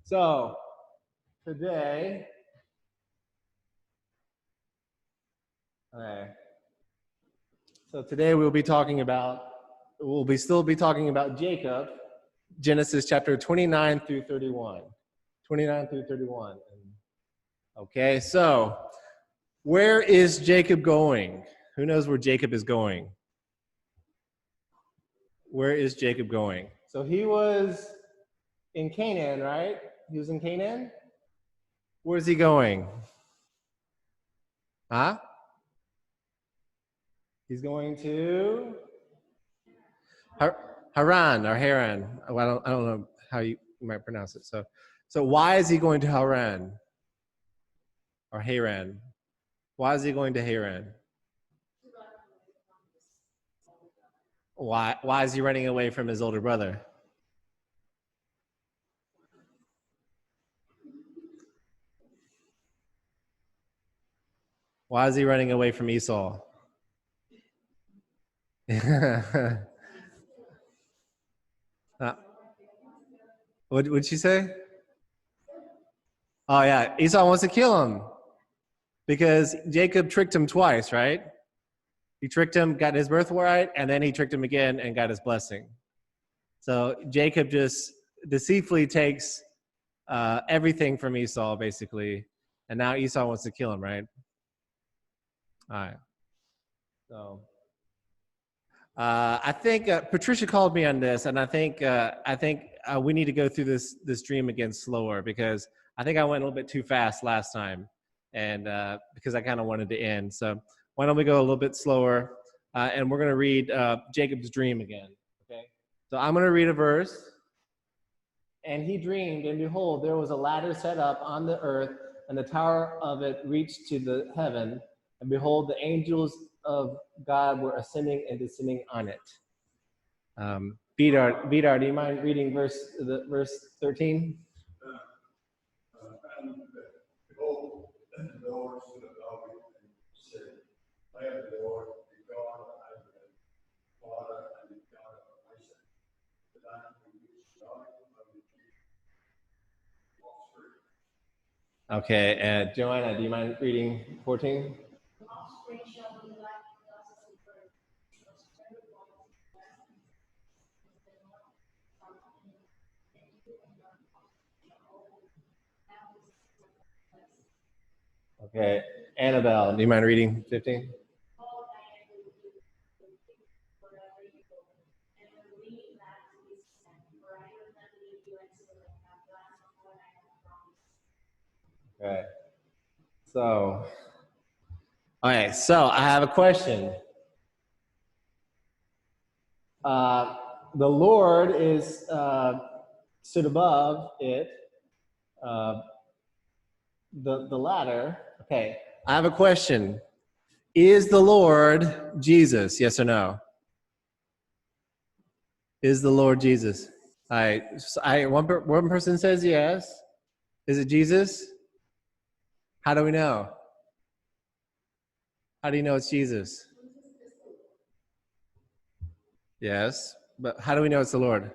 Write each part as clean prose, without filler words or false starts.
So today, we'll still be talking about Jacob, Genesis chapter 29 through 31. 29 through 31. Okay, so where is Jacob going? Who knows where Jacob is going? Where is Jacob going? So he was in Canaan, right? He was in Canaan? Where's he going? Huh? He's going to Haran or Haran. Oh, I don't know how you might pronounce it. So why is he going to Haran or Haran? Why is he going to Haran? Why is he running away from his older brother? Why is he running away from Esau? What'd she say? Oh yeah, Esau wants to kill him because Jacob tricked him twice, right? He tricked him, got his birthright, and then he tricked him again and got his blessing. So Jacob just deceitfully takes everything from Esau, basically, and now Esau wants to kill him, right? All right. So I think Patricia called me on this, and I think we need to go through this dream again slower because I think I went a little bit too fast last time, and because I kind of wanted to end. So why don't we go a little bit slower, and we're going to read Jacob's dream again. Okay. So I'm going to read a verse. And he dreamed, and behold, there was a ladder set up on the earth, and the tower of it reached to the heaven. And behold, the angels of God were ascending and descending on it. Vidar, do you mind reading verse 13? Behold, the Lord stood above me and said, I am the Lord, the God of Abraham, Father, and the God of Isaac. The land from which God of the offspring. Okay, Joanna, do you mind reading 14? Offspring shall be like the dust of the earth, shall spread abroad to the west and east, and the north, south, and east, and you and your offspring shall always have this place. Okay, Annabelle, do you mind reading 15? All I am with you, wherever you go, and will lead back to this land, for I will not leave you until I have done what I have promised. Okay. So I have a question. The Lord is stood above it, the ladder. Okay, I have a question. Is the Lord Jesus? Yes or no? Is the Lord Jesus? One person says yes. Is it Jesus? How do we know? How do you know it's Jesus? Yes, but how do we know it's the Lord?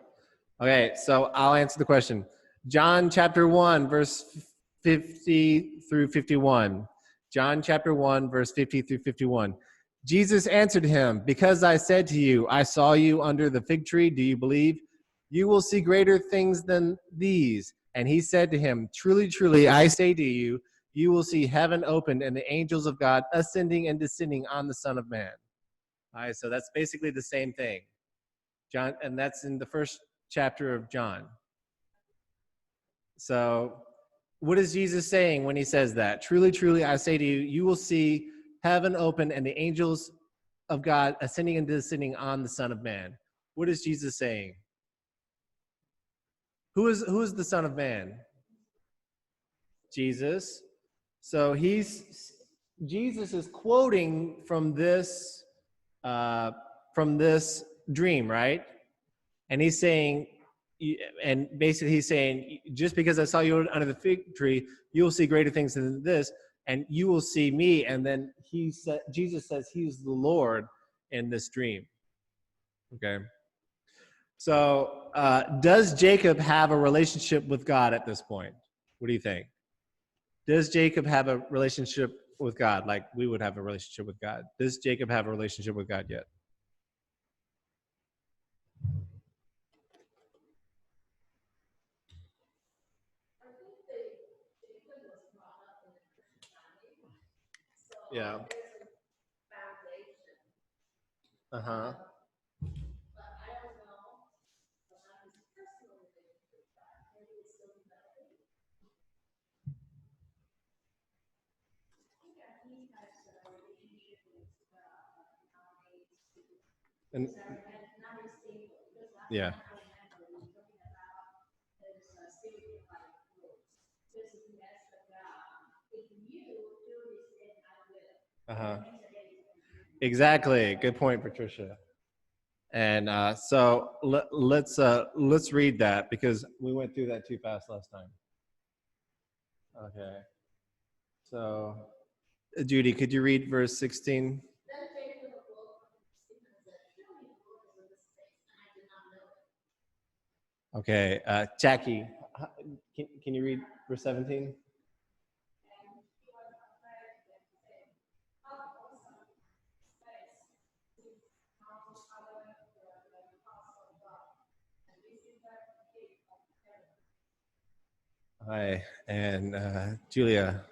Okay, so I'll answer the question. John chapter 1, verse 50 through 51. John chapter 1, verse 50 through 51. Jesus answered him, because I said to you, I saw you under the fig tree, do you believe? You will see greater things than these. And he said to him, truly, truly, I say to you, you will see heaven opened and the angels of God ascending and descending on the Son of Man. All right, so that's basically the same thing. John, and that's in the first chapter of John. So what is Jesus saying when he says that? Truly, truly, I say to you, you will see heaven open and the angels of God ascending and descending on the Son of Man. What is Jesus saying? Who is the Son of Man? Jesus. So Jesus is quoting from this dream, right? And he's saying, and basically he's saying, just because I saw you under the fig tree, you will see greater things than this, and you will see me. And then Jesus says he's the Lord in this dream. Okay. So, does Jacob have a relationship with God at this point? What do you think? Does Jacob have a relationship with God like we would have a relationship with God? Does Jacob have a relationship with God yet? Yeah. Uh-huh. And yeah. Uh-huh. Exactly. Good point, Patricia. And so let's read that because we went through that too fast last time. Okay. So, Judy, could you read verse 16? Okay. Jackie, can you read verse 17? Hi. And Julia.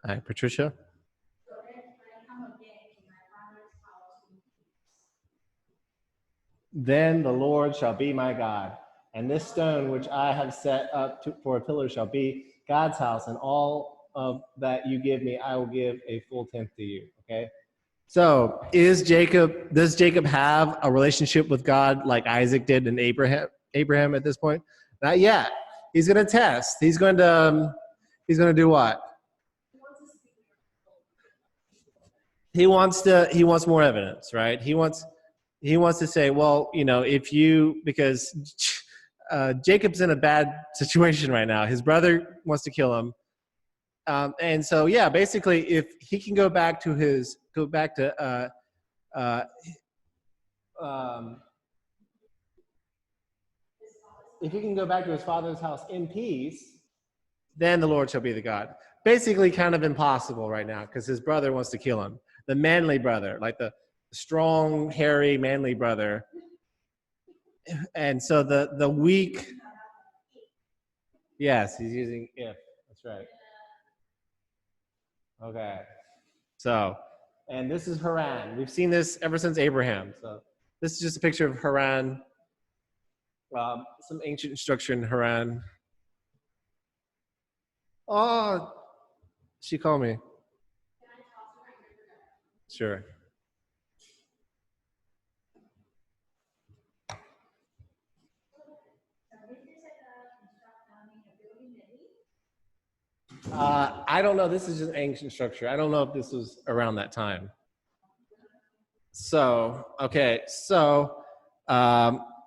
Hi, Patricia. Then the Lord shall be my God, and this stone which I have set up for a pillar shall be God's house, and all of that you give me, I will give a full tenth to you. Okay. So does Jacob have a relationship with God like Isaac did and Abraham at this point? Not yet. He's going to test. He's going to do what? He wants more evidence, right? He wants to say, well, because Jacob's in a bad situation right now. His brother wants to kill him. And so, yeah, basically, if he can go back to his father's house in peace, then the Lord shall be the God. Basically, kind of impossible right now because his brother wants to kill him. The manly brother, like the strong, hairy, manly brother. And so the weak. Yes, he's using if. That's right. Okay. So, and this is Haran. We've seen this ever since Abraham. So this is just a picture of Haran. Some ancient structure in Haran. Oh, she called me. Sure. I don't know. This is just ancient structure. I don't know if this was around that time. So, okay. So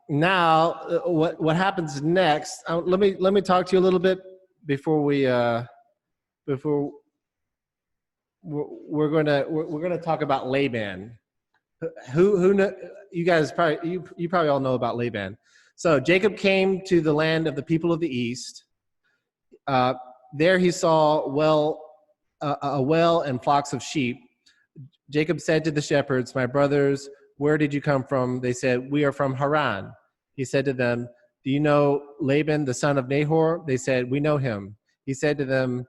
now, what happens next? Let me talk to you a little bit before we're gonna talk about Laban. Who know, you guys probably you probably all know about Laban. So Jacob came to the land of the people of the east. There he saw a well and flocks of sheep. Jacob said to the shepherds, "My brothers, where did you come from?" They said, "We are from Haran." He said to them, "Do you know Laban, the son of Nahor?" They said, "We know him." He said to them,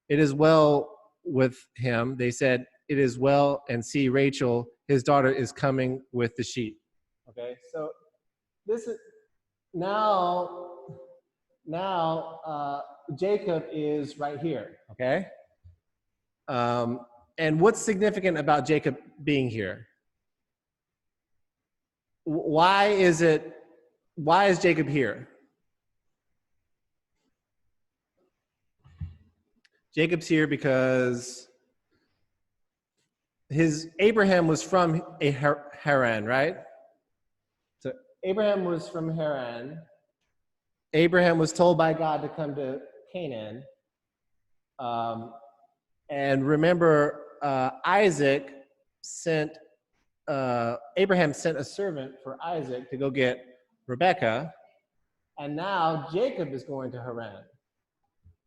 "It is well with him." They said, "It is well, and see, Rachel, his daughter, is coming with the sheep." Okay, so this is now Jacob is right here, okay? And what's significant about Jacob being here? Why is Jacob here? Jacob's here because Abraham was from Haran, right? Abraham was from Haran. Abraham was told by God to come to Canaan. And remember, Abraham sent a servant for Isaac to go get Rebekah, and now Jacob is going to Haran.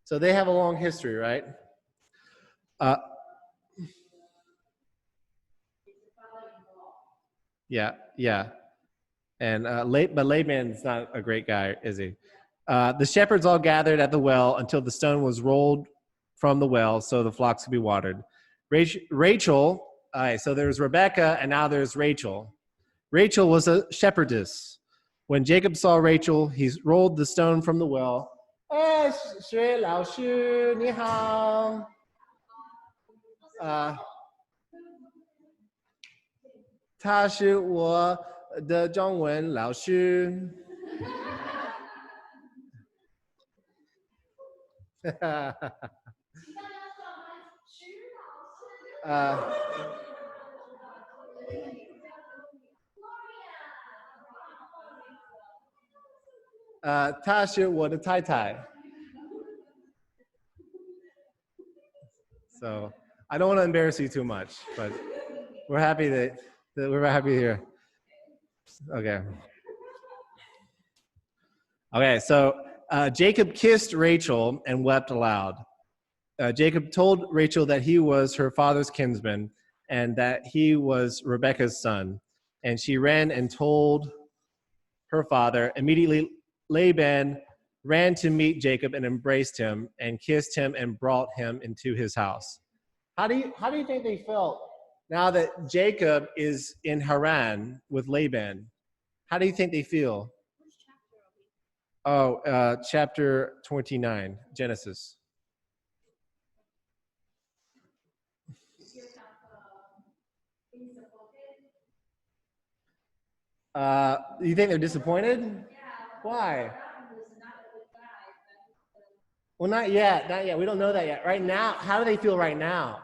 So they have a long history, right? Yeah. And but Laban's not a great guy, is he? The shepherds all gathered at the well until the stone was rolled from the well so the flocks could be watered. Rachel, all right, so there's Rebekah and now there's Rachel. Rachel was a shepherdess. When Jacob saw Rachel, he rolled the stone from the well. 哎，薛老师你好。他是我的中文老师。她是我的太太。So I don't want to embarrass you too much, but we're happy that we're happy here. Okay. Okay, so Jacob kissed Rachel and wept aloud. Jacob told Rachel that he was her father's kinsman and that he was Rebekah's son. And she ran and told her father. Immediately, Laban ran to meet Jacob and embraced him and kissed him and brought him into his house. How do you think they felt now that Jacob is in Haran with Laban? How do you think they feel? Oh, chapter 29, Genesis. You think they're disappointed? Why? Well, not yet. We don't know that yet. Right now, how do they feel right now?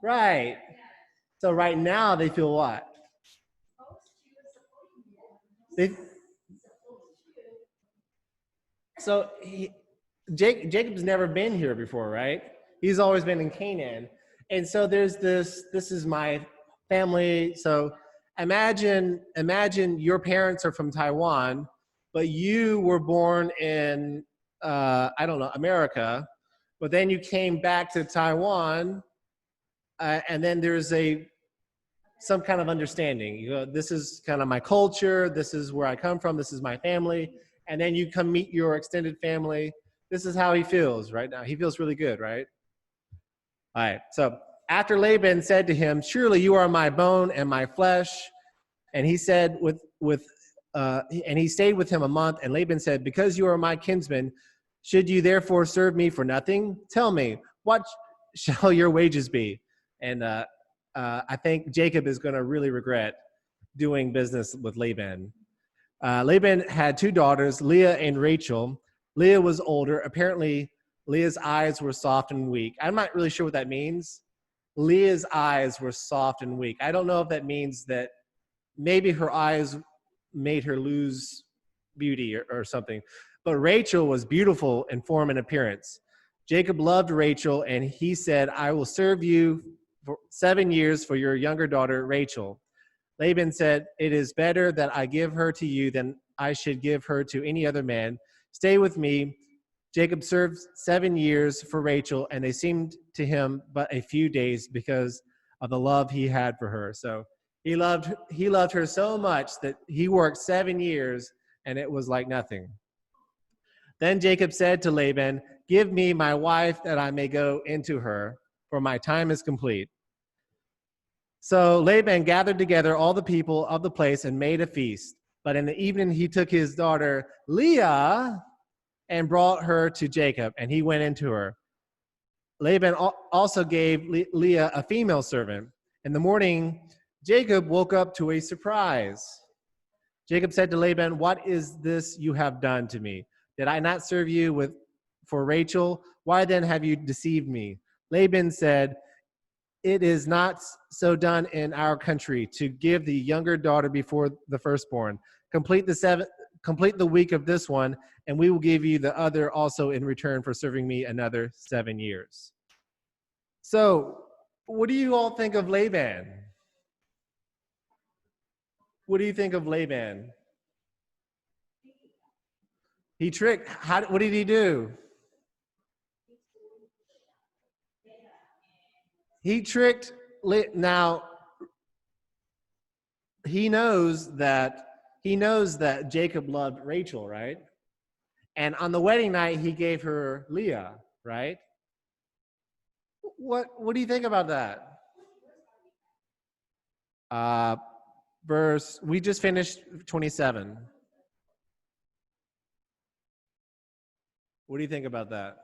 Right. So right now they feel what? Jacob's never been here before, right? He's always been in Canaan. And so there's this is my family. So imagine your parents are from Taiwan, but you were born in, America, but then you came back to Taiwan, and then there's some kind of understanding. You know, this is kind of my culture, this is where I come from, this is my family, and then you come meet your extended family. This is how he feels right now. He feels really good, right? All right, so after Laban said to him, "Surely you are my bone and my flesh," and he said and he stayed with him a month, and Laban said, "Because you are my kinsman, should you therefore serve me for nothing? Tell me, what shall your wages be?" And I think Jacob is going to really regret doing business with Laban. Laban had two daughters, Leah and Rachel. Leah was older. Apparently, Leah's eyes were soft and weak. I'm not really sure what that means. Leah's eyes were soft and weak. I don't know if that means that maybe her eyes made her lose beauty or something. But Rachel was beautiful in form and appearance. Jacob loved Rachel, and he said, "I will serve you for 7 years for your younger daughter, Rachel." Laban said, "It is better that I give her to you than I should give her to any other man. Stay with me." Jacob served 7 years for Rachel, and they seemed to him but a few days because of the love he had for her. So he loved her so much that he worked 7 years, and it was like nothing. Then Jacob said to Laban, "Give me my wife that I may go into her, for my time is complete." So Laban gathered together all the people of the place and made a feast. But in the evening he took his daughter Leah and brought her to Jacob, and he went into her. Laban also gave Leah a female servant. In the morning, Jacob woke up to a surprise. Jacob said to Laban, "What is this you have done to me? Did I not serve you for Rachel? Why then have you deceived me?" Laban said, it is not so done in our country to give the younger daughter before the firstborn. Complete the week of this one, and we will give you the other also in return for serving me another 7 years. So, what do you all think of Laban? What do you think of Laban? He tricked. What did he do? He tricked. Now, he knows that Jacob loved Rachel, right? And on the wedding night, he gave her Leah, right? What do you think about that? We just finished 27. What do you think about that?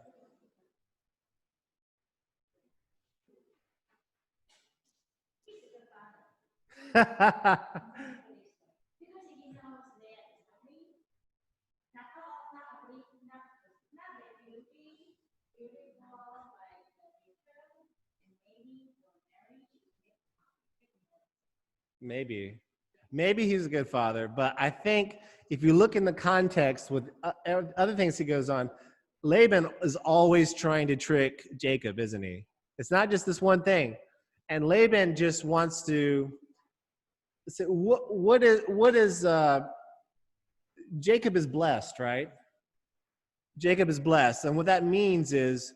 Maybe he's a good father, but I think if you look in the context with other things he goes on, Laban is always trying to trick Jacob, isn't he? It's not just this one thing. And Laban just wants to say, what is Jacob is blessed, right? Jacob is blessed. And what that means is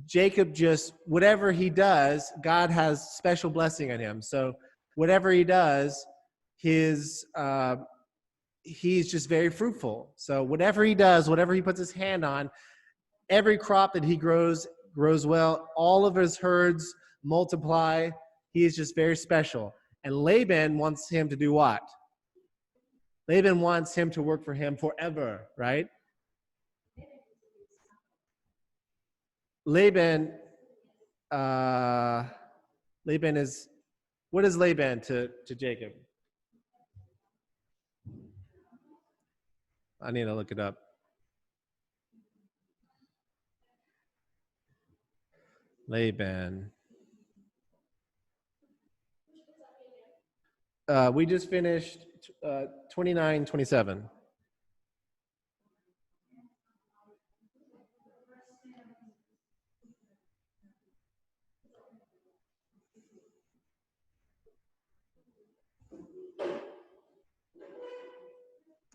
Jacob just, whatever he does, God has special blessing on him. So whatever he does, he's just very fruitful. So whatever he does, whatever he puts his hand on, every crop that he grows well. All of his herds multiply. He is just very special. And Laban wants him to do what? Laban wants him to work for him forever, right? Laban is, what is Laban to Jacob? I need to look it up. Laban. We just finished 29, 27.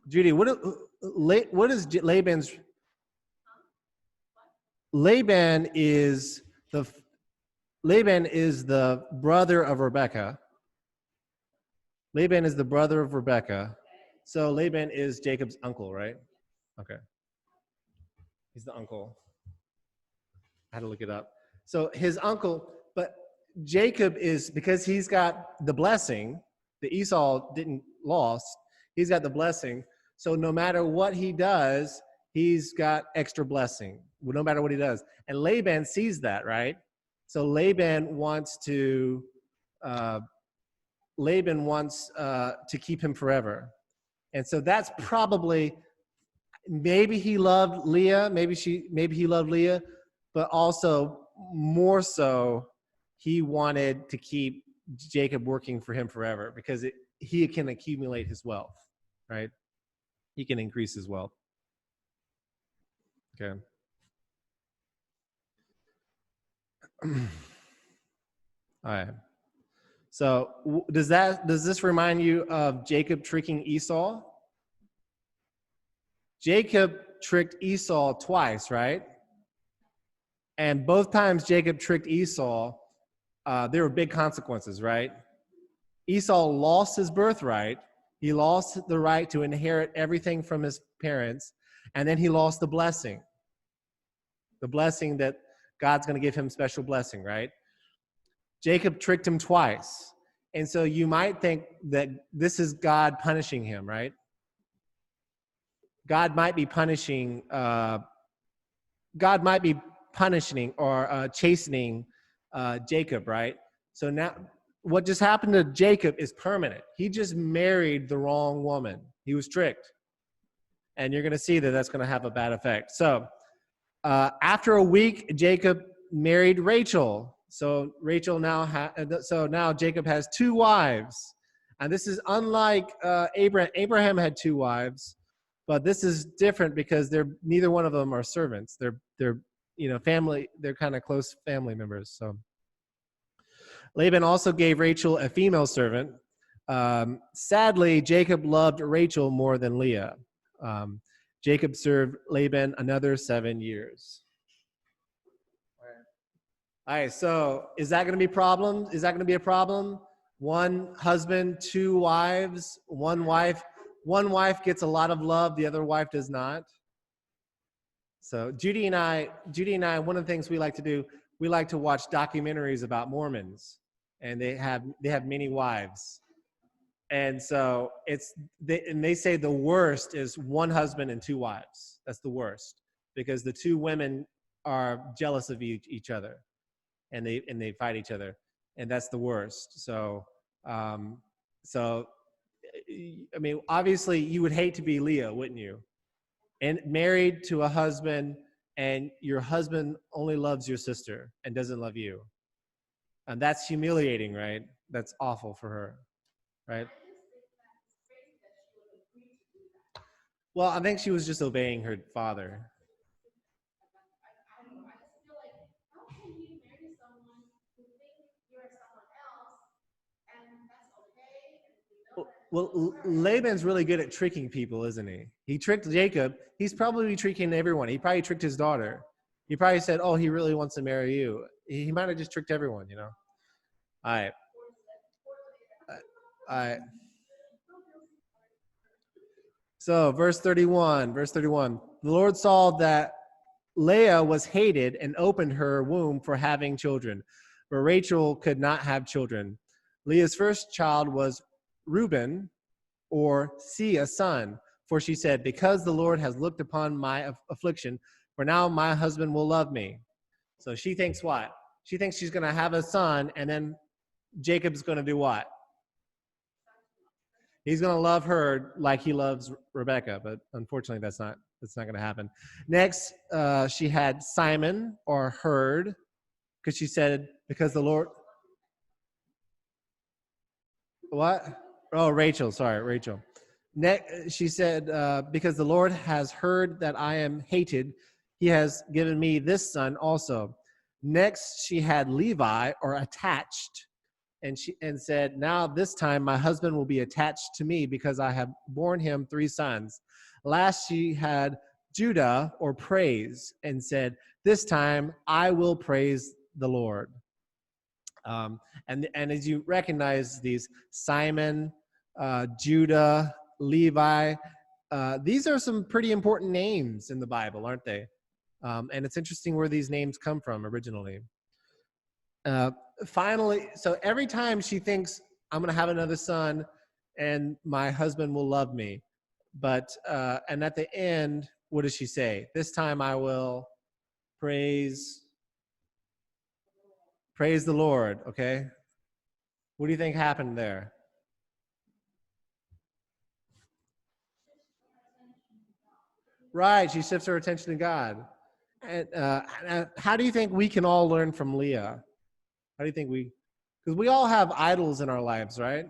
Judy, what is Laban's? Laban is the brother of Rebekah. Laban is the brother of Rebekah. So Laban is Jacob's uncle, right? Okay. He's the uncle. I had to look it up. So his uncle, but Jacob is, because he's got the blessing, the Esau didn't lost, he's got the blessing. So no matter what he does, he's got extra blessing, no matter what he does. And Laban sees that, right? So Laban wants to keep him forever. And so that's probably, maybe he loved Leah, maybe he loved Leah, but also more so he wanted to keep Jacob working for him forever because he can accumulate his wealth, right? He can increase his wealth. Okay. All right. So does this remind you of Jacob tricking Esau? Jacob tricked Esau twice, right? And both times Jacob tricked Esau, there were big consequences, right? Esau lost his birthright. He lost the right to inherit everything from his parents. And then he lost the blessing that God's going to give him special blessing, right? Jacob tricked him twice. And so you might think that this is God punishing him, right? God might be punishing or chastening Jacob, right? So now what just happened to Jacob is permanent. He just married the wrong woman. He was tricked. And you're going to see that that's going to have a bad effect. So after a week, Jacob married Rachel. So Rachel now Jacob has 2 wives, and this is unlike Abraham. Abraham had 2 wives, but this is different because neither one of them are servants. They're family. They're kind of close family members. So Laban also gave Rachel a female servant. Sadly, Jacob loved Rachel more than Leah. Jacob served Laban another 7 years. All right, so is that going to be a problem? Is that going to be a problem? 1 husband, 2 wives, 1 wife. One wife gets a lot of love, the other wife does not. So Judy and I, one of the things we like to do, we like to watch documentaries about Mormons, and they have many wives. And so they say the worst is 1 husband and 2 wives. That's the worst, because the 2 women are jealous of each other, and they fight each other, and that's the worst. So I mean, obviously you would hate to be Leah, wouldn't you? And married to a husband, and your husband only loves your sister and doesn't love you. And that's humiliating, right? That's awful for her, right? Well, I think she was just obeying her father. Well, Laban's really good at tricking people, isn't he? He tricked Jacob. He's probably tricking everyone. He probably tricked his daughter. He probably said, oh, he really wants to marry you. He might have just tricked everyone, All right. All right. So verse 31. The Lord saw that Leah was hated and opened her womb for having children, but Rachel could not have children. Leah's first child was Reuben, or see a son, for she said, because the Lord has looked upon my affliction, for now my husband will love me. So she thinks what? She thinks she's going to have a son, and then Jacob's going to do what? He's going to love her like he loves Rebecca, but unfortunately that's not going to happen. Next, she had Simon, or Herd, because she said, because the Lord... What? Oh, Rachel. Sorry, Rachel. Next, she said, because the Lord has heard that I am hated, he has given me this son also. Next, she had Levi, or attached, and said, now this time my husband will be attached to me because I have borne him 3 sons. Last, she had Judah, or praise, and said, this time I will praise the Lord. And as you recognize these, Simon, Judah, Levi, these are some pretty important names in the Bible, aren't they? And it's interesting where these names come from originally. Finally, so every time she thinks, I'm going to have another son and my husband will love me. But, and at the end, what does she say? This time I will praise the Lord, okay? What do you think happened there? Right, she shifts her attention to God. And how do you think we can all learn from Leah? How do you think because we all have idols in our lives, right?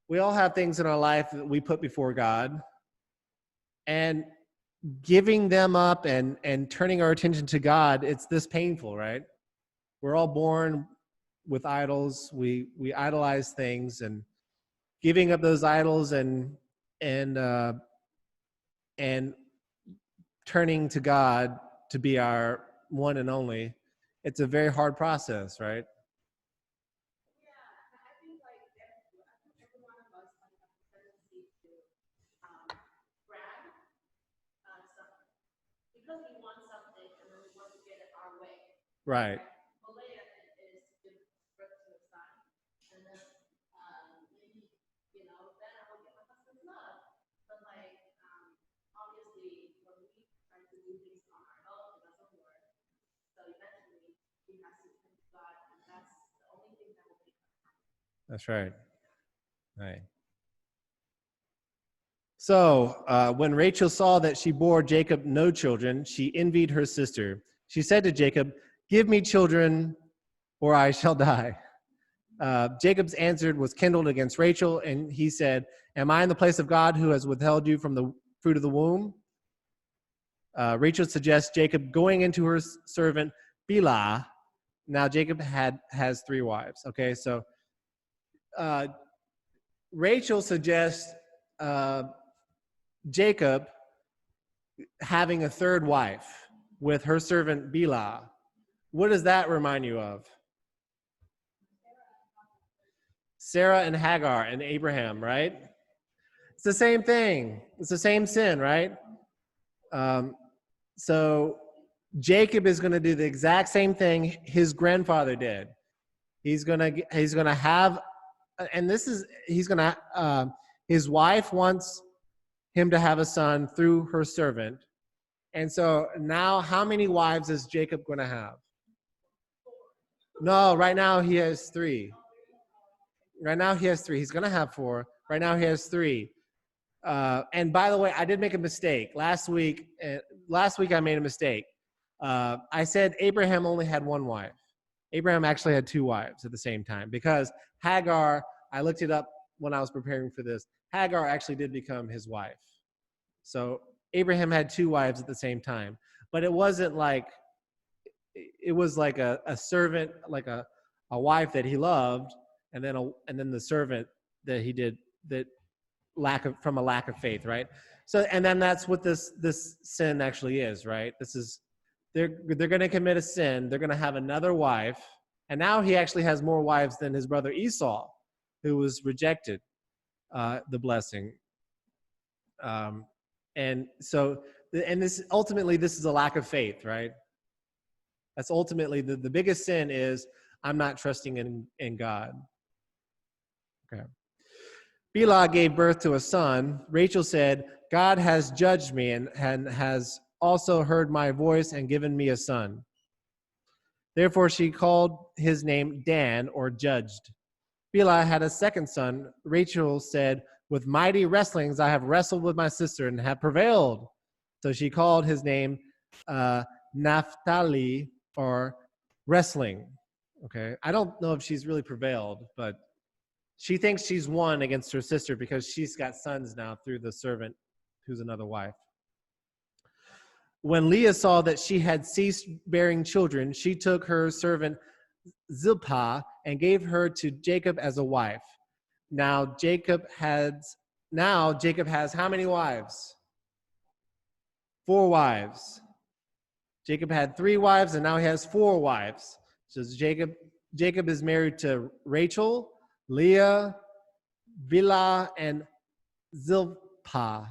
We all have things in our life that we put before God. And giving them up and turning our attention to God, it's this painful, right? We're all born with idols. We idolize things, and giving up those idols and turning to God to be our one and only, it's a very hard process, right? Right. That's right. Right. So when Rachel saw that she bore Jacob no children, she envied her sister. She said to Jacob, give me children or I shall die. Jacob's answer was kindled against Rachel, and he said, am I in the place of God who has withheld you from the fruit of the womb? Rachel suggests Jacob going into her servant Bilhah. Now Jacob has 3 wives. Okay, so Rachel suggests Jacob having a 3rd wife with her servant Bilhah. What does that remind you of? Sarah and Hagar and Abraham, right? It's the same thing. It's the same sin, right? So Jacob is going to do the exact same thing his grandfather did. He's going to have, and his wife wants him to have a son through her servant. And so now how many wives is Jacob going to have? No, right now he has 3. Right now he has 3. He's going to have 4. Right now he has 3. And by the way, I did make a mistake. Last week I made a mistake. I said Abraham only had 1 wife. Abraham actually had 2 wives at the same time because Hagar, I looked it up when I was preparing for this, Hagar actually did become his wife. So Abraham had 2 wives at the same time. But it wasn't like, it was like a servant, like a wife that he loved, and then the servant that he did that from a lack of faith, right? So, and then that's what this sin actually is, right? This is, they're going to commit a sin. They're going to have another wife, and now he actually has more wives than his brother Esau, who was rejected the blessing. And so, and this ultimately, this is a lack of faith, right? That's ultimately the biggest sin is I'm not trusting in God. Okay. Bilhah gave birth to a son. Rachel said, God has judged me and has also heard my voice and given me a son. Therefore she called his name Dan, or judged. Bilhah had a second son. Rachel said, with mighty wrestlings I have wrestled with my sister and have prevailed. So she called his name Naphtali, or wrestling. Okay, I don't know if she's really prevailed, but she thinks she's won against her sister because she's got sons now through the servant who's another wife. When Leah saw that she had ceased bearing children, she took her servant Zilpah and gave her to Jacob as a wife. Now Jacob has how many wives? 4 wives. Jacob had 3 wives, and now he has 4 wives. So Jacob is married to Rachel, Leah, Bilhah, and Zilpah.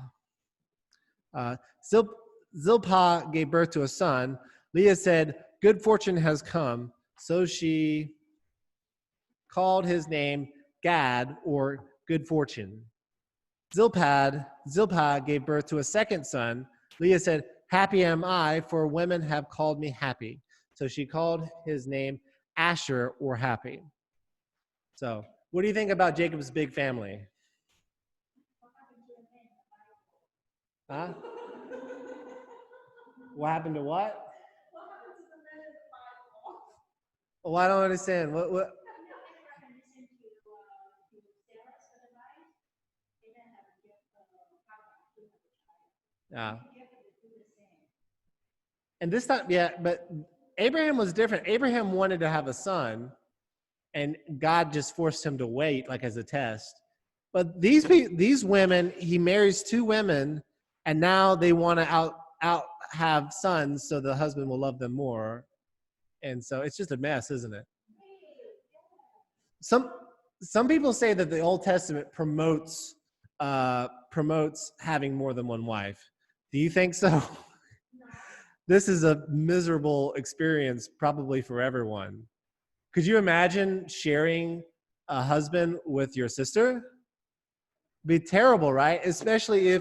Zilpah gave birth to a son. Leah said, good fortune has come. So she called his name Gad, or good fortune. Zilpah gave birth to a second son. Leah said, happy am I, for women have called me happy. So she called his name Asher, or happy. So what do you think about Jacob's big family? Huh? What happened to what? Oh, I don't understand. What? Yeah. And this time, yeah, but Abraham was different. Abraham wanted to have a son, and God just forced him to wait, like as a test. But these women, he marries 2 women, and now they want to out have sons, so the husband will love them more. And so it's just a mess, isn't it? Some people say that the Old Testament promotes having more than 1 wife. Do you think so? This is a miserable experience probably for everyone. Could you imagine sharing a husband with your sister? Be terrible, right? Especially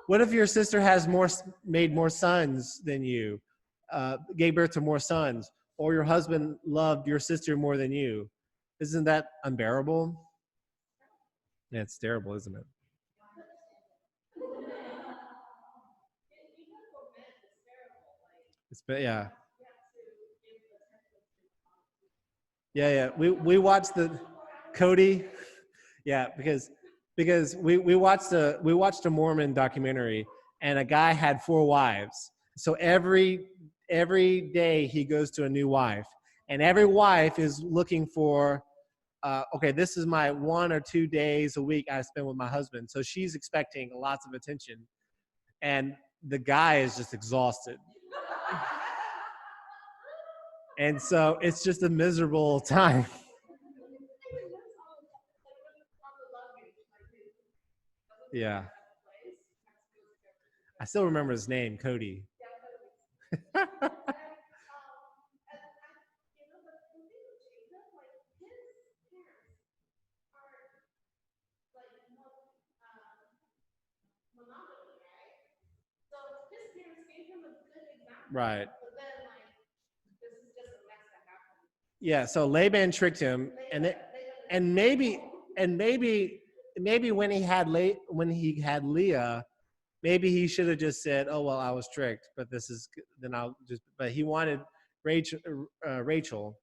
what if your sister has made more sons than you, gave birth to more sons, or your husband loved your sister more than you? Isn't that unbearable? Yeah, it's terrible, isn't it? Yeah. Yeah. We watched the Cody. Yeah, because we watched a Mormon documentary, and a guy had 4 wives. So every day he goes to a new wife, and every wife is looking for, okay, this is my 1 or 2 days a week I spend with my husband. So she's expecting lots of attention, and the guy is just exhausted. And so it's just a miserable time. Yeah. I still remember his name, Cody. Right. Yeah, so Laban tricked him, and maybe when he had Leah, maybe he should have just said, "Oh well, I was tricked, but this is then I'll just." But he wanted Rachel,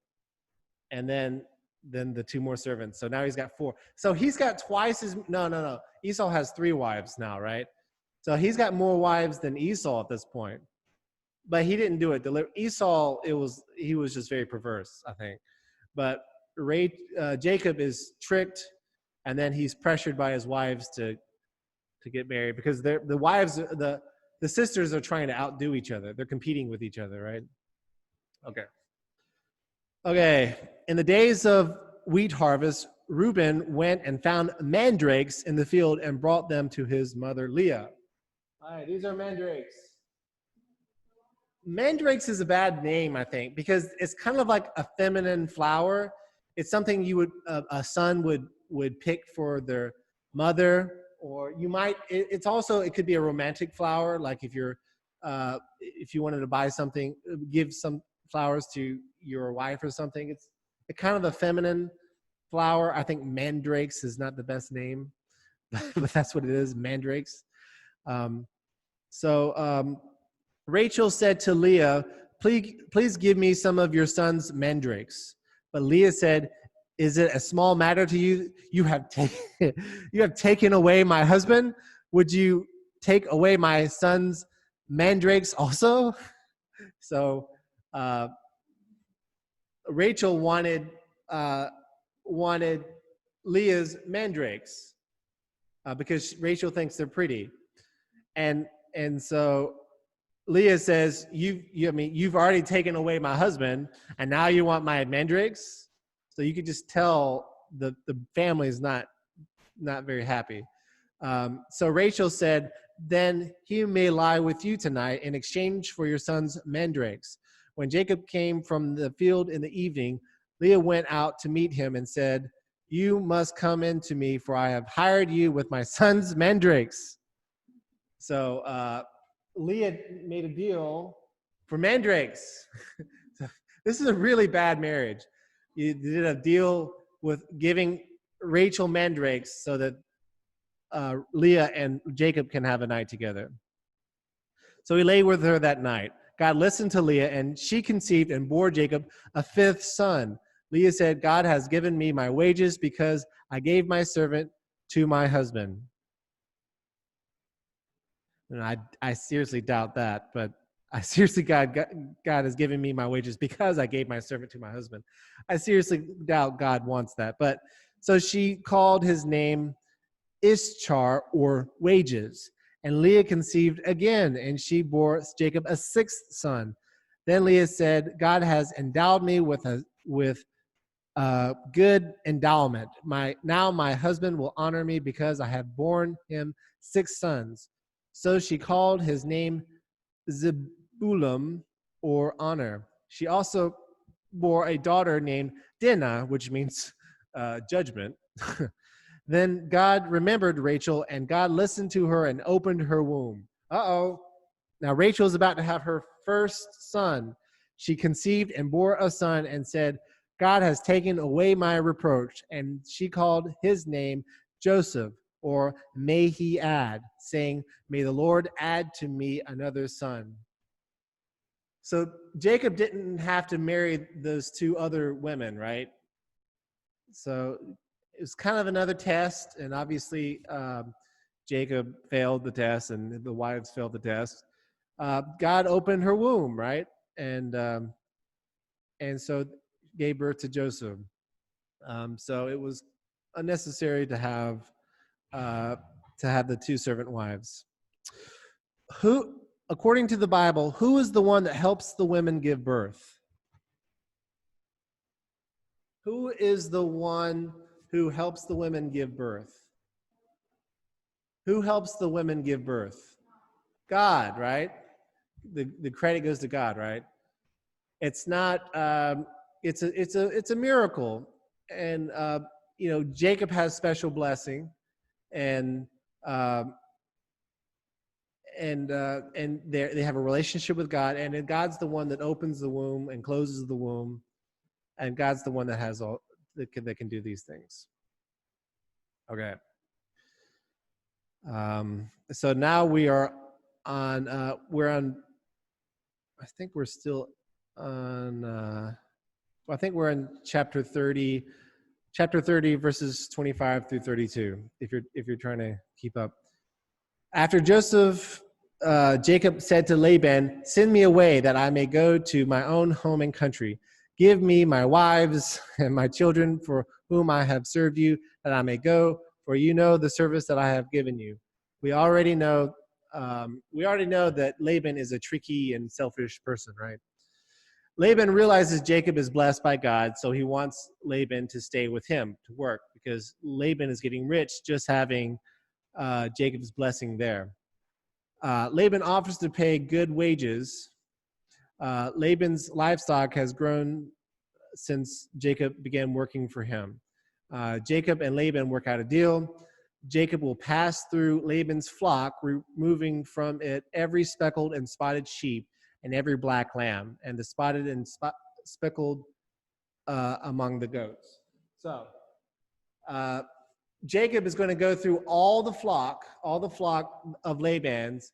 and then the 2 more servants. So now he's got 4. So he's got twice as no. Esau has 3 wives now, right? So he's got more wives than Esau at this point. But he didn't do it. Esau, he was just very perverse, I think. But Jacob is tricked, and then he's pressured by his wives to get married, because the sisters are trying to outdo each other. They're competing with each other, right? Okay. In the days of wheat harvest, Reuben went and found mandrakes in the field and brought them to his mother Leah. All right, these are mandrakes. Mandrakes is a bad name, I think, because it's kind of like a feminine flower. It's something a son would pick for their mother, or you might. It could be a romantic flower, like if you wanted to buy something, give some flowers to your wife or something. It's kind of a feminine flower. I think mandrakes is not the best name, but that's what it is, mandrakes. Rachel said to Leah, please give me some of your son's mandrakes. But Leah said, is it a small matter to you? You have taken away my husband. Would you take away my son's mandrakes also? So Rachel wanted Leah's mandrakes because Rachel thinks they're pretty, and so Leah says, you've already taken away my husband, and now you want my mandrakes? So you could just tell the family is not very happy. So Rachel said, then he may lie with you tonight in exchange for your son's mandrakes. When Jacob came from the field in the evening, Leah went out to meet him and said, you must come in to me, for I have hired you with my son's mandrakes. So Leah made a deal for mandrakes. This is a really bad marriage. You did a deal with giving Rachel mandrakes so that Leah and Jacob can have a night together. So he lay with her that night. God listened to Leah, and she conceived and bore Jacob a 5th son. Leah said, God has given me my wages because I gave my servant to my husband. And I seriously doubt that, but I seriously God has given me my wages because I gave my servant to my husband. I seriously doubt God wants that. But so she called his name Ischar, or wages. And Leah conceived again, and she bore Jacob a 6th son. Then Leah said, God has endowed me with good endowment. Now my husband will honor me because I have borne him 6 sons. So she called his name Zebulun, or honor. She also bore a daughter named Dinah, which means judgment. Then God remembered Rachel, and God listened to her and opened her womb. Now Rachel is about to have her 1st son. She conceived and bore a son and said, God has taken away my reproach. And she called his name Joseph, or may he add, saying, may the Lord add to me another son. So Jacob didn't have to marry those 2 other women, right? So it was kind of another test, and obviously Jacob failed the test, and the wives failed the test. God opened her womb, right, and so gave birth to Joseph. So it was unnecessary to have the two servant wives. Who, according to the Bible, who is the one that helps the women give birth? Who is the one who helps the women give birth? Who helps the women give birth? God, right? The credit goes to God, right? It's not. It's a miracle, and Jacob has special blessing, and they have a relationship with God, and God's the one that opens the womb and closes the womb, and God's the one that has all that can do these things. Okay. So now we're on. I think we're still on. I think we're in chapter 30. Chapter 30, verses 25 through 32. If you're trying to keep up. After Joseph, Jacob said to Laban, "Send me away that I may go to my own home and country. Give me my wives and my children for whom I have served you, that I may go, for you know the service that I have given you." We already know that Laban is a tricky and selfish person, right? Laban realizes Jacob is blessed by God, so he wants Laban to stay with him to work, because Laban is getting rich just having Jacob's blessing there. Laban offers to pay good wages. Laban's livestock has grown since Jacob began working for him. Jacob and Laban work out a deal. Jacob will pass through Laban's flock, removing from it every speckled and spotted sheep and every black lamb, and the spotted and speckled among the goats. So Jacob is going to go through all the flock of Laban's,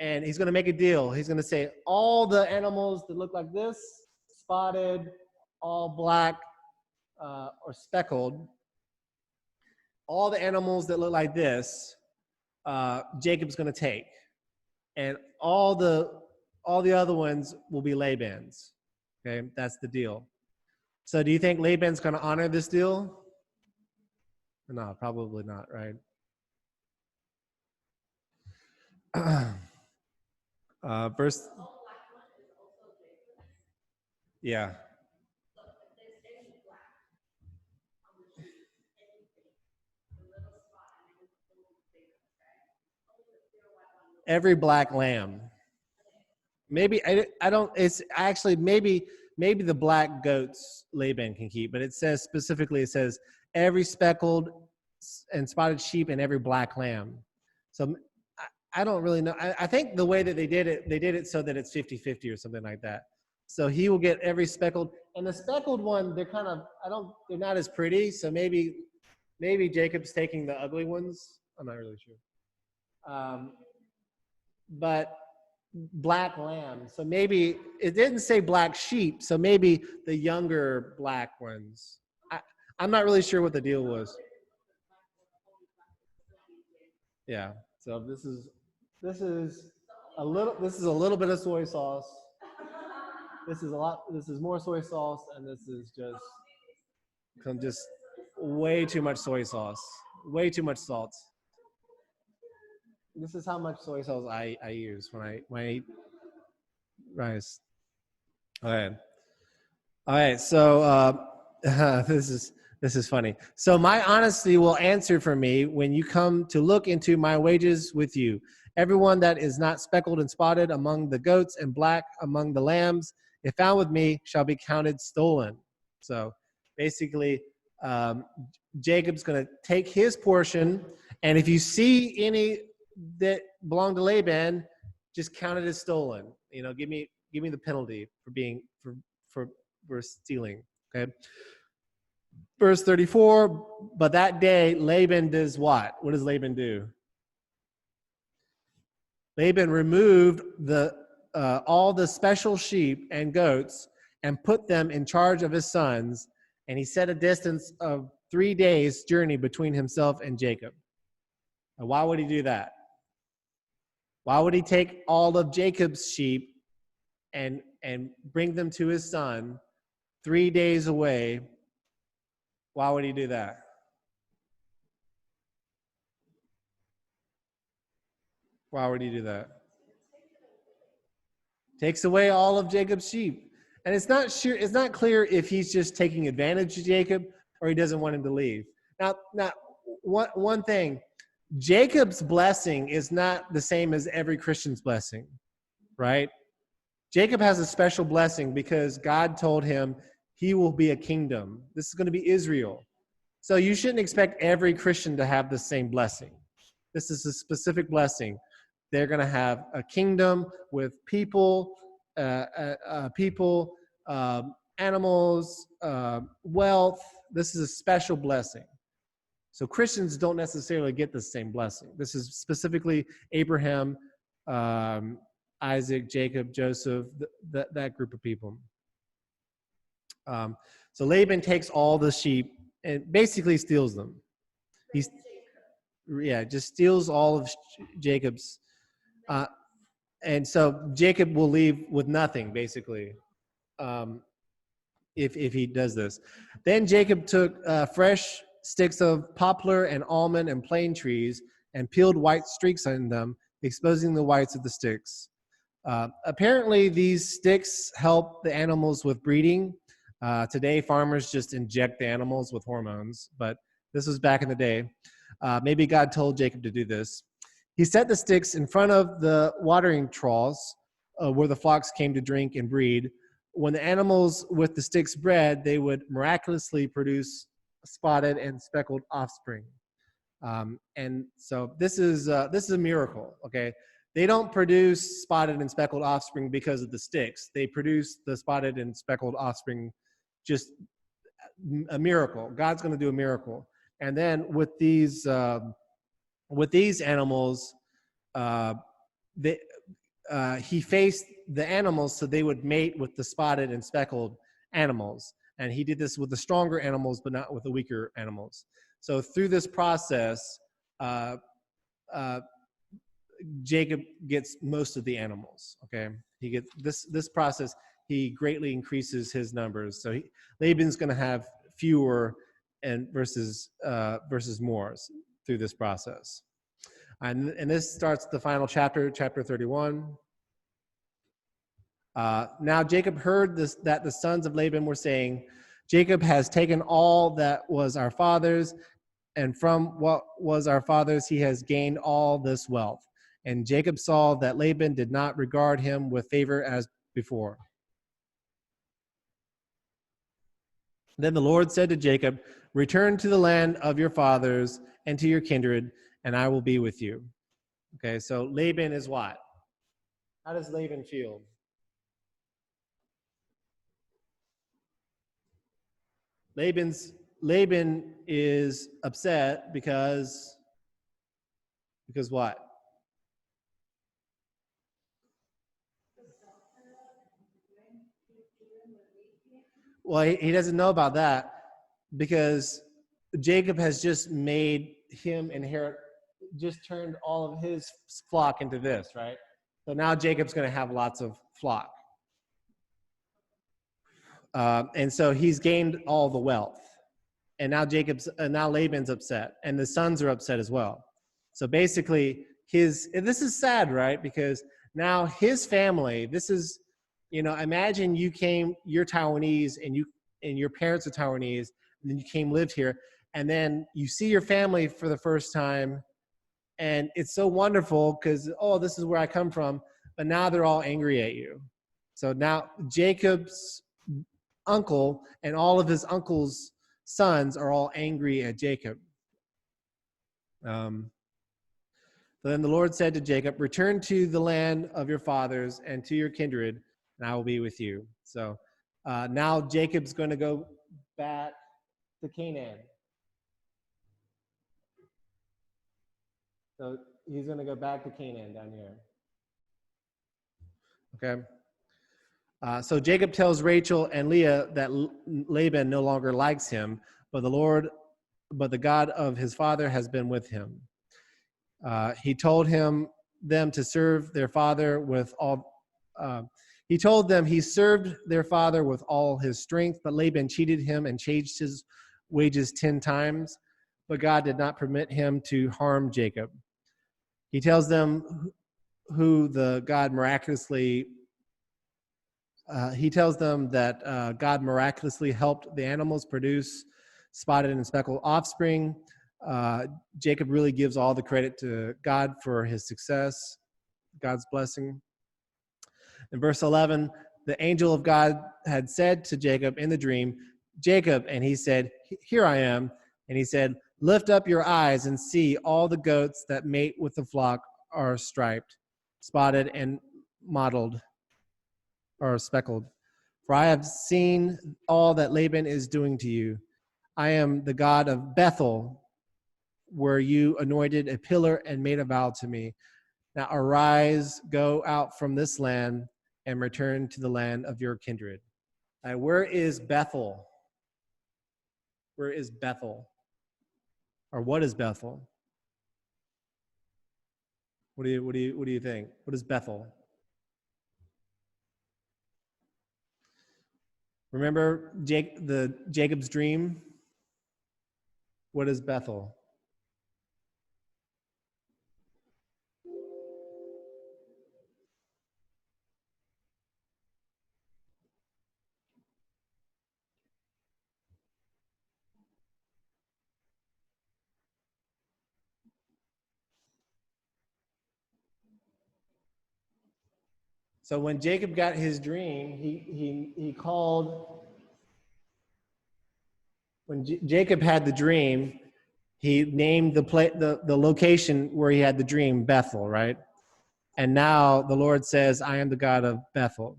and he's going to make a deal. He's going to say, all the animals that look like this, spotted, all black or speckled, all the animals that look like this, Jacob's going to take, and all the other ones will be Laban's. Okay, that's the deal. So do you think Laban's going to honor this deal? No, probably not, right? Verse. Yeah. Every black lamb. Maybe I don't. It's actually maybe the black goats Laban can keep, but it says specifically. It says every speckled and spotted sheep and every black lamb. So I don't really know. I think the way that they did it so that it's 50-50 or something like that. So he will get every speckled, and the speckled one, they're kind of, they're not as pretty. So maybe Jacob's taking the ugly ones. I'm not really sure. But black lamb. So maybe it didn't say black sheep. So maybe the younger black ones. I'm not really sure what the deal was. Yeah. So this is a little bit of soy sauce. This is more soy sauce, and this is just way too much soy sauce. Way too much salt. This is how much soy sauce I use when I eat rice. All right. So this is funny. So my honesty will answer for me when you come to look into my wages with you. Everyone that is not speckled and spotted among the goats and black among the lambs, if found with me, shall be counted stolen. So basically, Jacob's going to take his portion, and if you see any that belong to Laban, just count it as stolen. Give me the penalty for stealing. Okay. Verse 34. But that day Laban does what? What does Laban do? Laban removed all the special sheep and goats and put them in charge of his sons, and he set a distance of 3 days journey between himself and Jacob. And why would he do that? Why would he take all of Jacob's sheep and bring them to his son 3 days away? Why would he do that? Why would he do that? Takes away all of Jacob's sheep. And it's not clear if he's just taking advantage of Jacob or he doesn't want him to leave. Now one thing, Jacob's blessing is not the same as every Christian's blessing, right? Jacob has a special blessing because God told him he will be a kingdom. This is going to be Israel. So you shouldn't expect every Christian to have the same blessing. This is a specific blessing. They're going to have a kingdom with people, animals, wealth. This is a special blessing. So Christians don't necessarily get the same blessing. This is specifically Abraham, Isaac, Jacob, Joseph, that group of people. So Laban takes all the sheep and basically steals them. Just steals all of Jacob's. And so Jacob will leave with nothing, basically, if he does this. Then Jacob took fresh sticks of poplar and almond and plane trees and peeled white streaks on them, exposing the whites of the sticks. Apparently, these sticks help the animals with breeding. Today, farmers just inject the animals with hormones, but this was back in the day. Maybe God told Jacob to do this. He set the sticks in front of the watering troughs where the flocks came to drink and breed. When the animals with the sticks bred, they would miraculously produce spotted and speckled offspring. And so this is a miracle, okay? They don't produce spotted and speckled offspring because of the sticks. They produce the spotted and speckled offspring, just a miracle. God's going to do a miracle. And then with these animals, he faced the animals so they would mate with the spotted and speckled animals. And he did this with the stronger animals, but not with the weaker animals. So through this process, Jacob gets most of the animals. Okay, he gets this process. He greatly increases his numbers. So Laban's going to have fewer and versus more through this process. And this starts the final chapter 31. Now Jacob heard that the sons of Laban were saying, Jacob has taken all that was our father's, and from what was our father's he has gained all this wealth. And Jacob saw that Laban did not regard him with favor as before. Then the Lord said to Jacob, return to the land of your fathers and to your kindred, and I will be with you. Okay, so Laban is what? How does Laban feel? Laban is upset because what? Well, he doesn't know about that because Jacob has just made him inherit, just turned all of his flock into this, right? So now Jacob's going to have lots of flock. And so he's gained all the wealth. And now Laban's upset, and the sons are upset as well. So basically, this is sad, right? Because now his family, this is, imagine you're Taiwanese and your parents are Taiwanese, and then you lived here, and then you see your family for the first time, and it's so wonderful because, this is where I come from, but now they're all angry at you. So now Jacob's uncle and all of his uncle's sons are all angry at Jacob. Then the Lord said to Jacob, return to the land of your fathers and to your kindred, and I will be with you. So now Jacob's going to go back to Canaan. So he's going to go back to Canaan down here. Okay. So Jacob tells Rachel and Leah that Laban no longer likes him, but the Lord but the God of his father has been with him. He told them to serve their father with all. He told them he served their father with all his strength, but Laban cheated him and changed his wages 10 times. But God did not permit him to harm Jacob. He tells them who the God miraculously. He tells them that God miraculously helped the animals produce spotted and speckled offspring. Jacob really gives all the credit to God for his success, God's blessing. In verse 11, the angel of God had said to Jacob in the dream, Jacob, and he said, here I am. And he said, lift up your eyes and see all the goats that mate with the flock are striped, spotted, and mottled, or speckled. For I have seen all that Laban is doing to you. I am the God of Bethel, where you anointed a pillar and made a vow to me. Now arise, go out from this land, and return to the land of your kindred. Where is Bethel? Where is Bethel? Or what is Bethel? What do you think? What is Bethel? Remember Jacob's dream? What is Bethel? So when Jacob got his dream, he called. When Jacob had the dream, he named the location where he had the dream Bethel, right? And now the Lord says, I am the God of Bethel.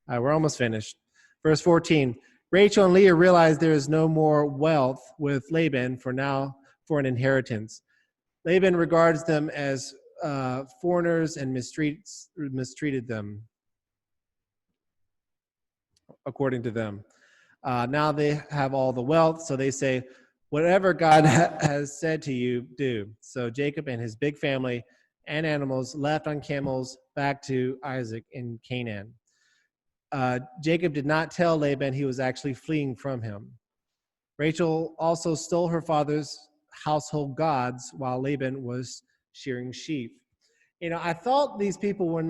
All right, we're almost finished. Verse 14, Rachel and Leah realized there is no more wealth with Laban for an inheritance. Laban regards them as foreigners and mistreated them, according to them. Now they have all the wealth, so they say, whatever God has said to you, do. So Jacob and his big family and animals left on camels back to Isaac in Canaan. Jacob did not tell Laban he was actually fleeing from him. Rachel also stole her father's household gods while Laban was shearing sheep. I thought these people were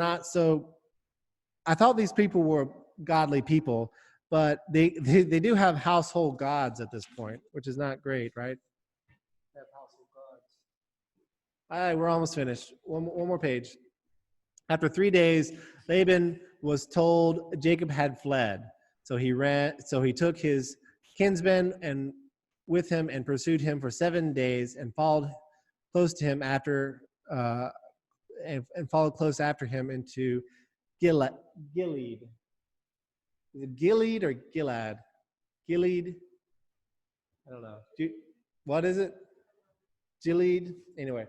godly people, but they do have household gods at this point, which is not great, right? Have household gods. All right, we're almost finished. One more page. After 3 days, Laban was told Jacob had fled. So he took his kinsmen and with him and pursued him for 7 days and followed close to him and followed close after him into Gilead. Is it Gilead or Gilad? Gilead? I don't know. What is it? Gilead? Anyway,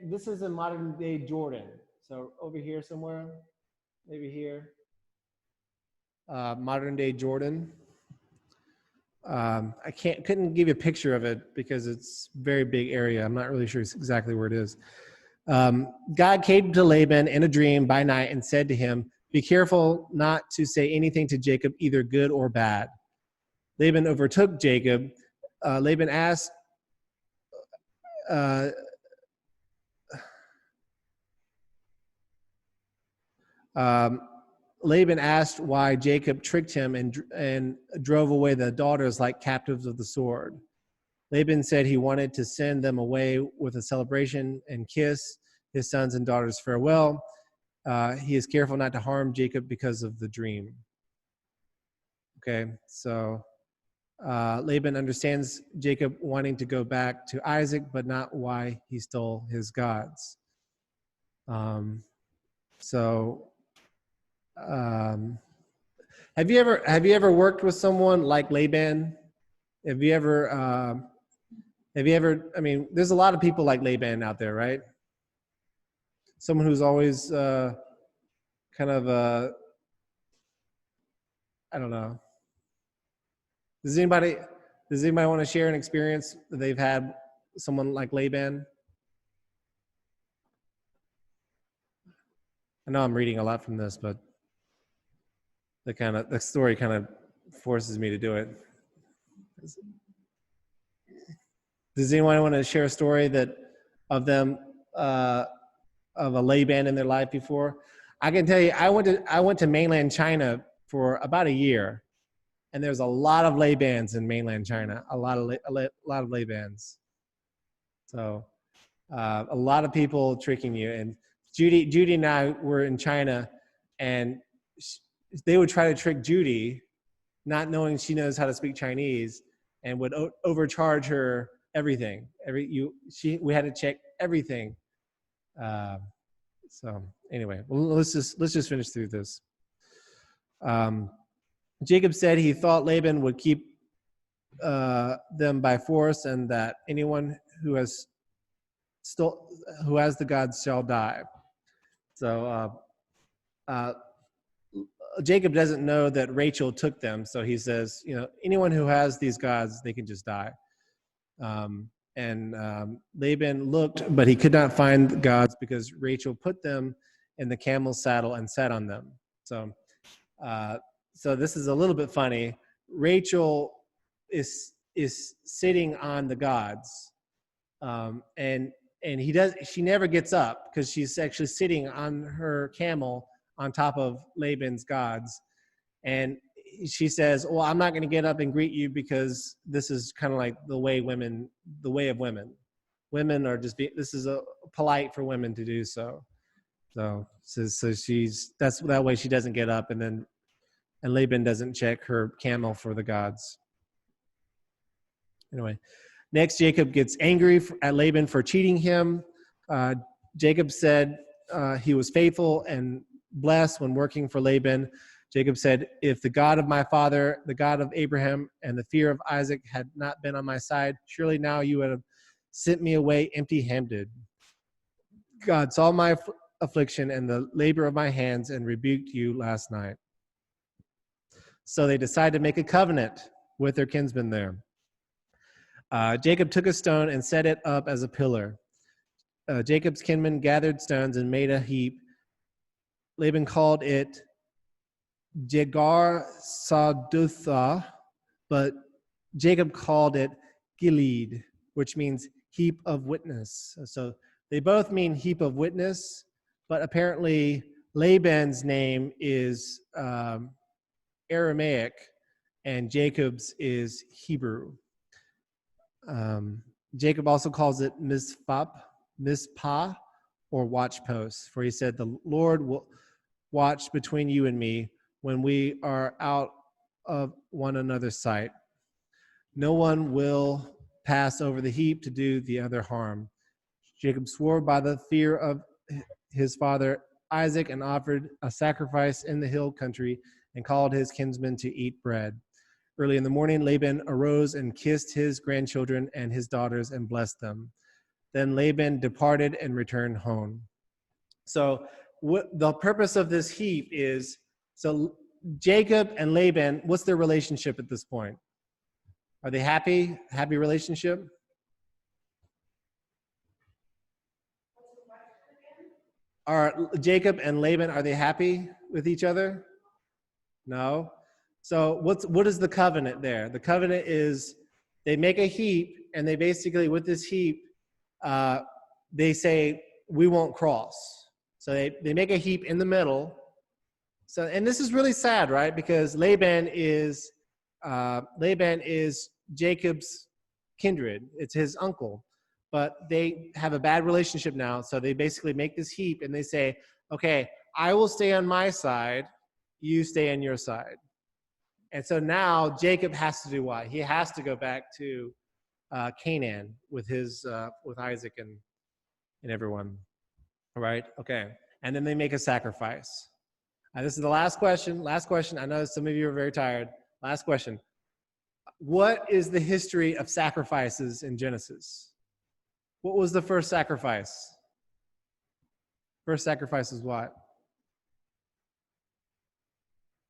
this is in modern day Jordan. So over here somewhere, maybe here. Modern day Jordan. I couldn't give you a picture of it because it's a very big area. I'm not really sure exactly where it is. God came to Laban in a dream by night and said to him, be careful not to say anything to Jacob, either good or bad. Laban overtook Jacob. Laban asked why Jacob tricked him and drove away the daughters like captives of the sword. Laban said he wanted to send them away with a celebration and kiss his sons and daughters farewell. He is careful not to harm Jacob because of the dream. Okay, so Laban understands Jacob wanting to go back to Isaac, but not why he stole his gods. Have you ever worked with someone like Laban? Have you ever? I mean, there's a lot of people like Laban out there, right? Someone who's always kind of I don't know. Does Does anybody want to share an experience that they've had someone like Laban? I know I'm reading a lot from this, but the story kind of forces me to do it. Does anyone want to share a story of them of a Laban in their life before? I can tell you, I went to mainland China for about a year, and there's a lot of Labans in mainland China. A lot of Labans. So a lot of people tricking you. And Judy and I were in China, and they would try to trick Judy, not knowing she knows how to speak Chinese, and would overcharge her everything. We had to check everything. So anyway, well, let's just finish through this. Jacob said he thought Laban would keep them by force, and that anyone who has the gods shall die. So Jacob doesn't know that Rachel took them, so he says, anyone who has these gods, they can just die. Laban looked, but he could not find the gods because Rachel put them in the camel's saddle and sat on them. So this is a little bit funny. Rachel is sitting on the gods, and she never gets up because she's actually sitting on her camel on top of Laban's gods, and she says, well, I'm not going to get up and greet you because this is kind of like the way of women. Women are this is polite for women to do so. So that way she doesn't get up, and Laban doesn't check her camel for the gods. Anyway, next Jacob gets angry at Laban for cheating him. Jacob said he was faithful and blessed when working for Laban. Jacob said, if the God of my father, the God of Abraham, and the fear of Isaac had not been on my side, surely now you would have sent me away empty-handed. God saw my affliction and the labor of my hands and rebuked you last night. So they decided to make a covenant with their kinsmen there. Jacob took a stone and set it up as a pillar. Jacob's kinsmen gathered stones and made a heap. Laban called it Jegar Sadutha, but Jacob called it Gilead, which means heap of witness. So they both mean heap of witness, but apparently Laban's name is Aramaic and Jacob's is Hebrew. Jacob also calls it Mizpah, or watch post, for he said, the Lord will watch between you and me when we are out of one another's sight. No one will pass over the heap to do the other harm. Jacob swore by the fear of his father Isaac and offered a sacrifice in the hill country and called his kinsmen to eat bread. Early in the morning, Laban arose and kissed his grandchildren and his daughters and blessed them. Then Laban departed and returned home. So the purpose of this heap is, so Jacob and Laban, what's their relationship at this point? Are they happy? Happy relationship? Are Jacob and Laban, are they happy with each other? No. So what is the covenant there? The covenant is they make a heap, and they basically, with this heap, they say, we won't cross. So they make a heap in the middle. So, and this is really sad, right? Because Laban is Jacob's kindred. It's his uncle. But they have a bad relationship now, so they basically make this heap, and they say, okay, I will stay on my side, you stay on your side. And so now Jacob has to do what? He has to go back to Canaan with Isaac and everyone. All right? Okay. And then they make a sacrifice. This is the last question. Last question. I know some of you are very tired. Last question. What is the history of sacrifices in Genesis? What was the first sacrifice? First sacrifice is what?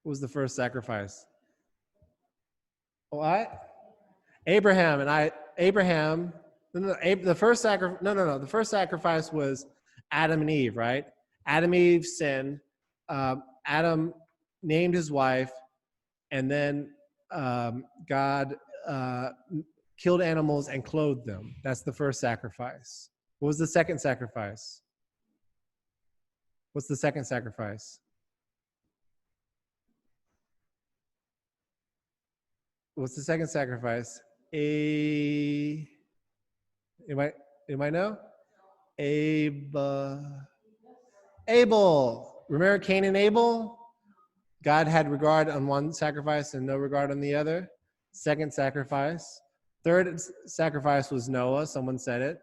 What was the first sacrifice? What? Abraham, the first sacrifice was Adam and Eve, right? Adam and Eve sinned. Adam named his wife, and then God killed animals and clothed them. That's the first sacrifice. What was the second sacrifice? What's the second sacrifice? What's the second sacrifice? Anybody know? Abel. Remember Cain and Abel? God had regard on one sacrifice and no regard on the other. Second sacrifice. Third sacrifice was Noah. Someone said it.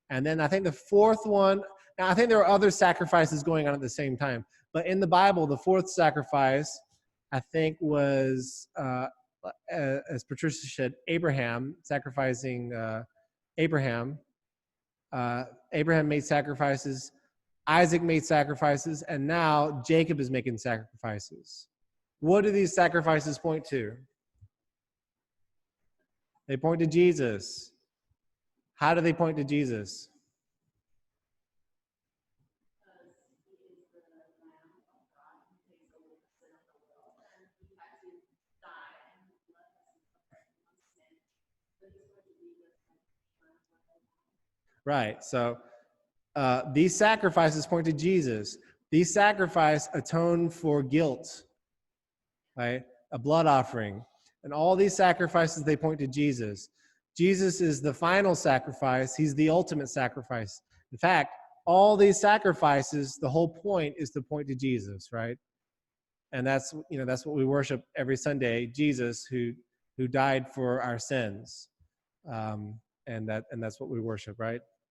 And then I think the fourth one, now I think there are other sacrifices going on at the same time. But in the Bible, the fourth sacrifice, I think, was, as Patricia said, Abraham, sacrificing Abraham. Abraham made sacrifices. Isaac made sacrifices. And now Jacob is making sacrifices. What do these sacrifices point to? They point to Jesus. How do they point to Jesus? Right. So these sacrifices point to Jesus. These sacrifices atone for guilt, right? A blood offering. And all these sacrifices, they point to Jesus. Jesus is the final sacrifice. He's the ultimate sacrifice. In fact, all these sacrifices, the whole point is to point to Jesus, right? And that's what we worship every Sunday, Jesus who died for our sins. And that's what we worship, right?